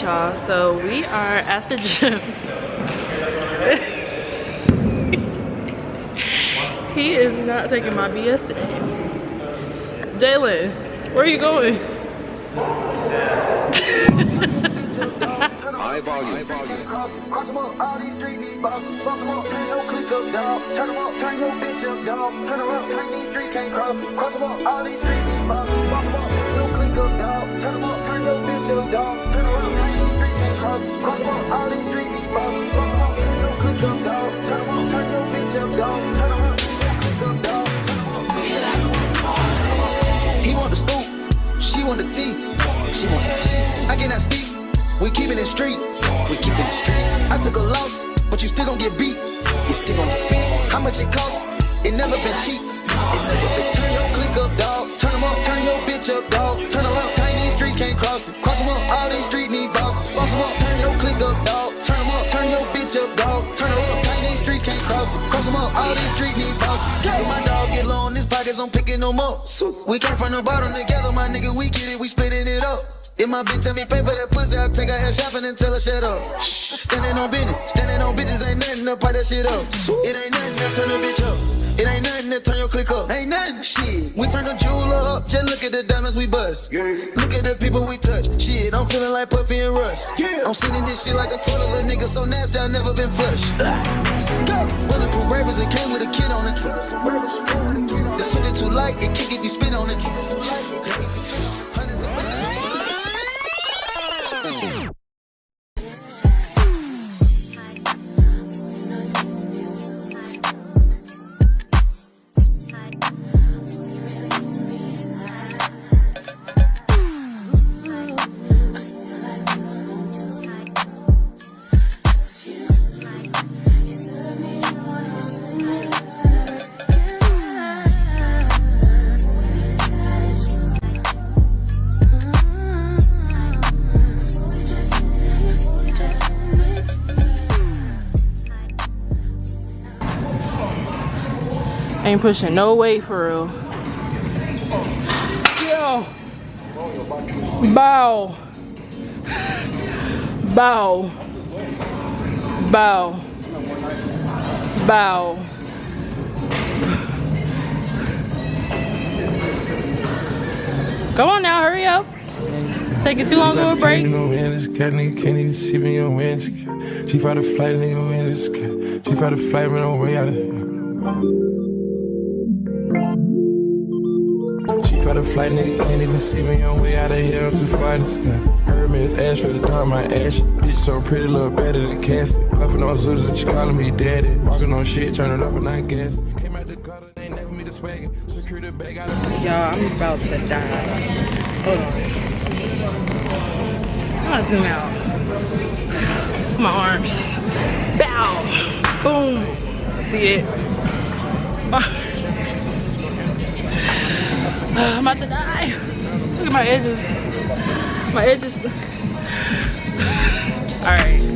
right, y'all, so we are at the gym. He is not taking my BS today. Jalen, where are you going? High volume. Cross them up, all these street these bosses. Cross them up, turn your click up, dog. Turn them up, turn your bitch up, dog. Turn them up, turn these streets can't cross. Cross them up, all these street these bosses. Cross them up, turn your click up, dog. Turn them up, turn your bitch up, dog. Turn them up, turn your streets can't cross. Cross them up, all these street these bosses. Cross them up, turn your click up, dog. Turn them up, turn your bitch up, dog. Turn them up, turn your click up, dog. He want the scoop, she want the tea. She want the tea. I cannot speak. We keepin' it street. We keepin' it street. I took a loss, but you still gon' get beat. You still gon' get beat. How much it cost? It never been cheap. It never been. Turn your click up, dog. Turn them up, turn your bitch up, dog. Turn them up, turn these streets can't cross it. Cross them up, all these streets need bosses. Cross them up, turn your click up, dog. Turn them up, turn your bitch up, dog. Turn them up, turn these streets can't cross it. Cross them up, all these streets need bosses. When my dog get low in his pockets, I'm picking them up. We came from the bottom together, my nigga, we get it, we splitting it up. If my bitch tell me pay for that pussy, I'll take her ass shopping and tell her shut up. Standing on bitches ain't nothing to pipe that shit up. It ain't nothing to turn a bitch up. It ain't nothing to turn your click up. Ain't nothing, shit. We turn the jeweler up, just look at the diamonds we bust. Look at the people we touch. Shit, I'm feeling like Puffy and Russ. I'm sitting this shit like a toilet, little nigga so nasty, I never been flushed. Bulletproof rappers and came with a kid on it. The subject too light, it kick if you spin on it. Hundreds of Ain't pushing no weight for real. Yo. Bow. Bow. Bow. Bow. Come on now, hurry up. Taking too long to a break. Can't even see me on winds. She fight a flight, nigga, win this. She fight a flight, run away out of here. Fight a flight, nigga, can't even see me on way out of here. I'm too far to sky. Hermes, ash for the dark, my ash. Bitch so pretty, look better than Cassie. Puffin' on Zooters and she calling me daddy. Walking on shit, turn it up and I guess. Came out the gutter, they ain't never me the swagger. Secure the bag out of Y'all, I'm about to die. Hold on. I'm gonna zoom out. My arms. Bow. Boom. See it? I'm about to die. Look at my edges. My edges. Alright.